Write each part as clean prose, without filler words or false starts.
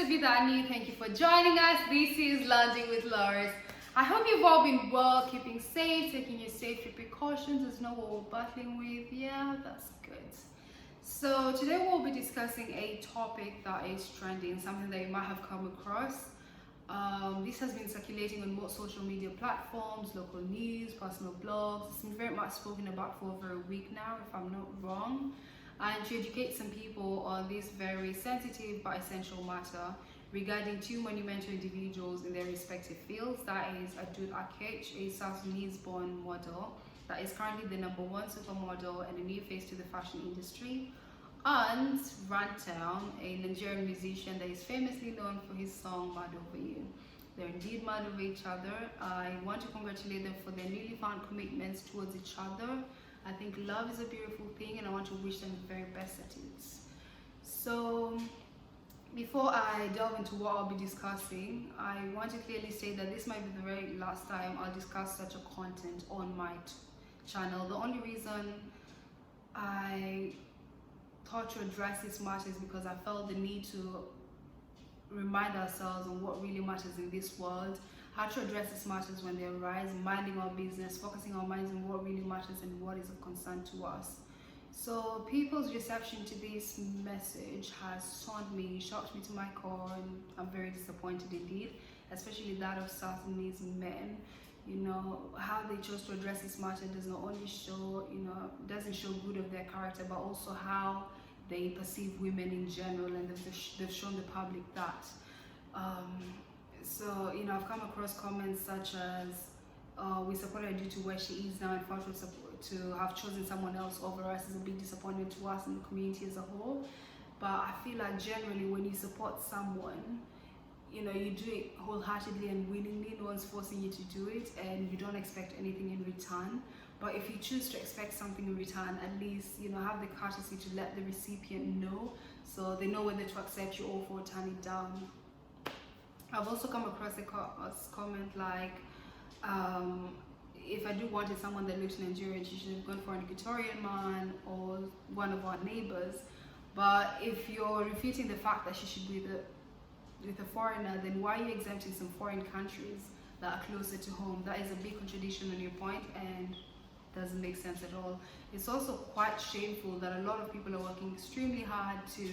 Adut. Thank you for joining us. This is Landing with Loris. I hope you've all been well, keeping safe, taking your safety precautions. There's no what we're battling with. Yeah, that's good. So today we'll be discussing a topic that is trending, something that you might have come across. This has been circulating on most social media platforms, local news, personal blogs. It's been very much spoken about for over a week now, if I'm not wrong. And to educate some people on this very sensitive but essential matter regarding two monumental individuals in their respective fields, that is Adut Akech, a South Sudanese-born model that is currently the #1 supermodel and a new face to the fashion industry, and Runtown, a Nigerian musician that is famously known for his song Mad Over You. They're indeed mad over each other. I want to congratulate them for their newly found commitments towards each other. I think love is a beautiful thing and I want to wish them the very best at it. So before I delve into what I'll be discussing, I want to clearly say that this might be the very last time I'll discuss such a content on my channel. The only reason I thought to address this matter is because I felt the need to remind ourselves on what really matters in this world, how to address these matters when they arise, minding our business, focusing our minds on what really matters and what is of concern to us. So people's reception to this message has stunned me, shocked me to my core, and I'm very disappointed indeed, especially that of South Sudanese men. You know, how they chose to address this matter does not only show, doesn't show good of their character, but also how they perceive women in general, and they've shown the public that. So, I've come across comments such as, we support her due to where she is now, and for to have chosen someone else over us is a big disappointment to us and the community as a whole. But I feel like generally when you support someone, you do it wholeheartedly and willingly. No one's forcing you to do it, and you don't expect anything in return. But if you choose to expect something in return, at least have the courtesy to let the recipient know, so they know whether to accept you or for turn it down. I've also come across a comment like, if I do wanted someone that looks Nigerian, she should have gone for an Equatorian man or one of our neighbors. But if you're refuting the fact that she should be with a foreigner, then why are you exempting some foreign countries that are closer to home? That is a big contradiction on your point and doesn't make sense at all. It's also quite shameful that a lot of people are working extremely hard to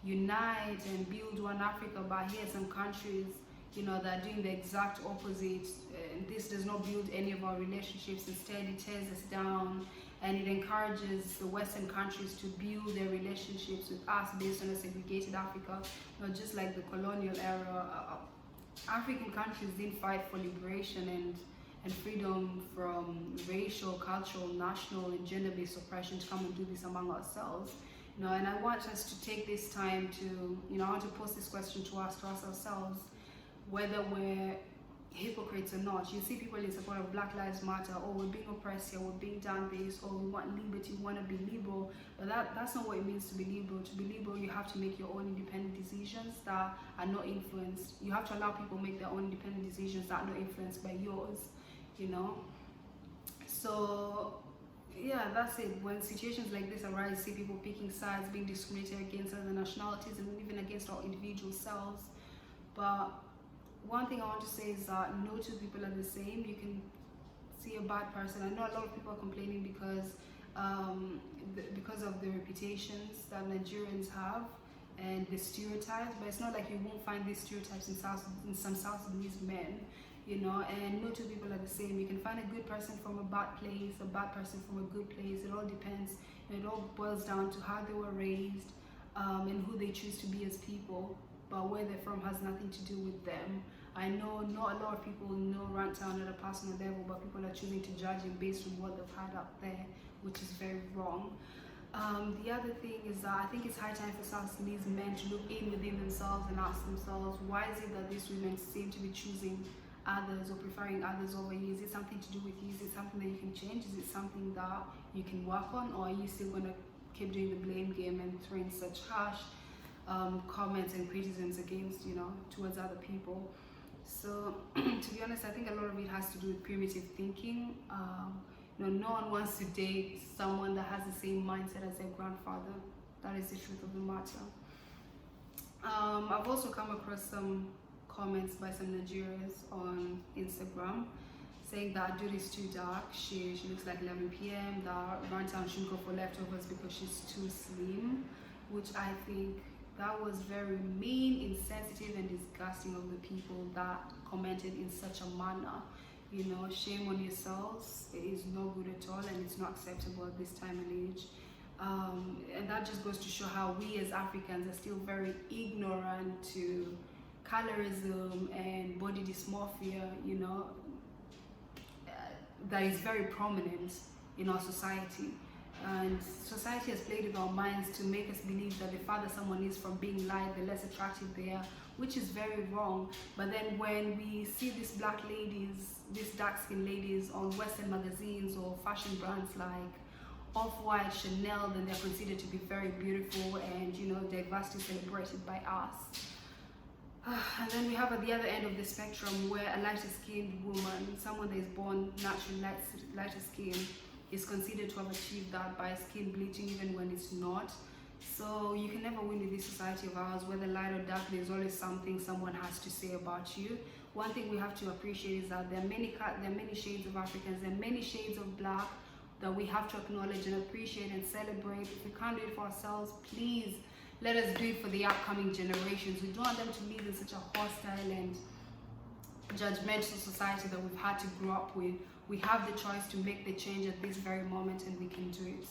unite and build one Africa, but here are some countries that are doing the exact opposite. This does not build any of our relationships. Instead, it tears us down, and it encourages the Western countries to build their relationships with us based on a segregated Africa. Just like the colonial era, African countries didn't fight for liberation and freedom from racial, cultural, national, and gender-based oppression to come and do this among ourselves. And I want us to take this time to, I want to pose this question to us ourselves, whether we're hypocrites or not. You see people in support of Black Lives Matter, or we're being oppressed here, we're being done this, or we want liberty, we want to be liberal. But that's not what it means to be liberal. To be liberal, you have to make your own independent decisions that are not influenced. You have to allow people make their own independent decisions that are not influenced by yours, So yeah, that's it. When situations like this arise, see people picking sides, being discriminated against other nationalities and even against our individual selves. But one thing I want to say is that no two people are the same. You can see a bad person. I know a lot of people are complaining because of the reputations that Nigerians have and the stereotypes, but it's not like you won't find these stereotypes in some South Sudanese men. And no two people are the same. You can find a good person from a bad place, a bad person from a good place. It all depends. It all boils down to how they were raised and who they choose to be as people. But where they're from has nothing to do with them. I know not a lot of people know Runtown at a personal level, but people are choosing to judge him based on what they've had up there, which is very wrong. The other thing is that I think it's high time for South Sudanese men to look in within themselves and ask themselves, why is it that these women seem to be choosing others or preferring others over you? Is it something to do with you? Is it something that you can change? Is it something that you can work on? Or are you still going to keep doing the blame game and throwing such harsh comments and criticisms against, towards other people? So to be honest, I think a lot of it has to do with primitive thinking. No one wants to date someone that has the same mindset as their grandfather. That is the truth of the matter. I've also come across some comments by some Nigerians on Instagram saying that Adut is too dark. She looks like 11 p.m. That Runtown shouldn't go for leftovers because she's too slim, which I think that was very mean, insensitive, and disgusting of the people that commented in such a manner. You know, shame on yourselves. It is no good at all, and it's not acceptable at this time and age. And that just goes to show how we as Africans are still very ignorant to colorism and body dysmorphia, you know, that is very prominent in our society. And society has played with our minds to make us believe that the farther someone is from being light, the less attractive they are, which is very wrong. But then when we see these black ladies, these dark-skinned ladies on Western magazines or fashion brands like Off-White, Chanel, then they're considered to be very beautiful and, you know, diversity celebrated by us. And then we have at the other end of the spectrum where a lighter-skinned woman, someone that is born naturally lighter skin, is considered to have achieved that by skin bleaching even when it's not. So you can never win with this society of ours. Whether light or dark, there's always something someone has to say about you. One thing we have to appreciate is that there are many shades of Africans, there are many shades of black that we have to acknowledge and appreciate and celebrate. If we can't do it for ourselves, please let us do it for the upcoming generations. We don't want them to live in such a hostile and judgmental society that we've had to grow up with. We have the choice to make the change at this very moment, and we can do it.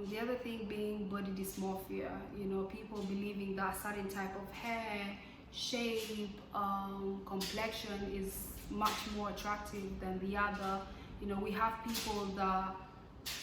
The other thing being body dysmorphia, you know, people believing that a certain type of hair, shape, complexion is much more attractive than the other. You know, we have people that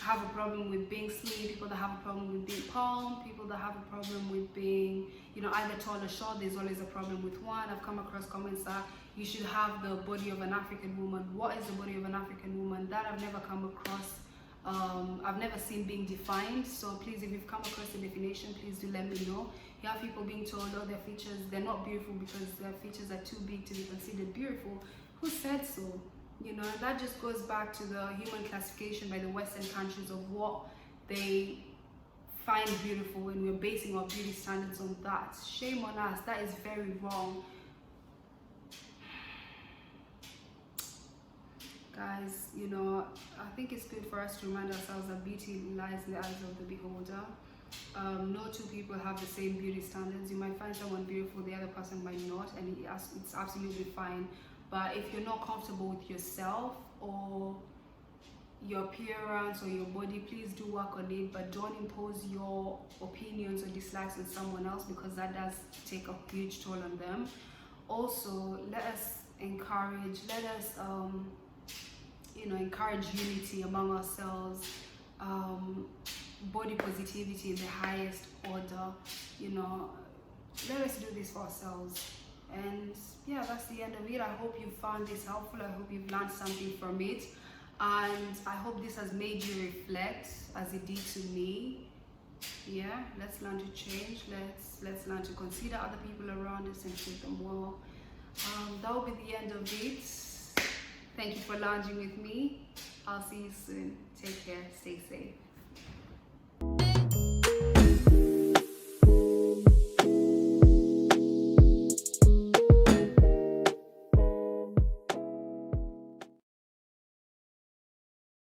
have a problem with being slim, people that have a problem with being plump, people that have a problem with being, you know, either tall or short. There's always a problem with one. I've come across comments that you should have the body of an African woman. What is the body of an African woman? That I've never come across. I've never seen being defined. So please, if you've come across the definition, please do let me know. You have people being told, oh, their features, they're not beautiful because their features are too big to be considered beautiful. Who said so? You know, and that just goes back to the human classification by the Western countries of what they find beautiful, and we're basing our beauty standards on that. Shame on us. That is very wrong. Guys, you know, I think it's good for us to remind ourselves that beauty lies in the eyes of the beholder. No two people have the same beauty standards. You might find someone beautiful, the other person might not, and it's absolutely fine. But if you're not comfortable with yourself or your appearance or your body, please do work on it, but don't impose your opinions or dislikes on someone else, because that does take a huge toll on them. Also, let us encourage unity among ourselves, body positivity in the highest order. You know, let us do this for ourselves. And yeah, that's the end of it. I hope you found this helpful. I hope you've learned something from it, and I hope this has made you reflect as it did to me. Yeah, let's learn to change. Let's learn to consider other people around us and treat them well. That will be the end of it. Thank you for lounging with me. I'll see you soon. Take care. Stay safe.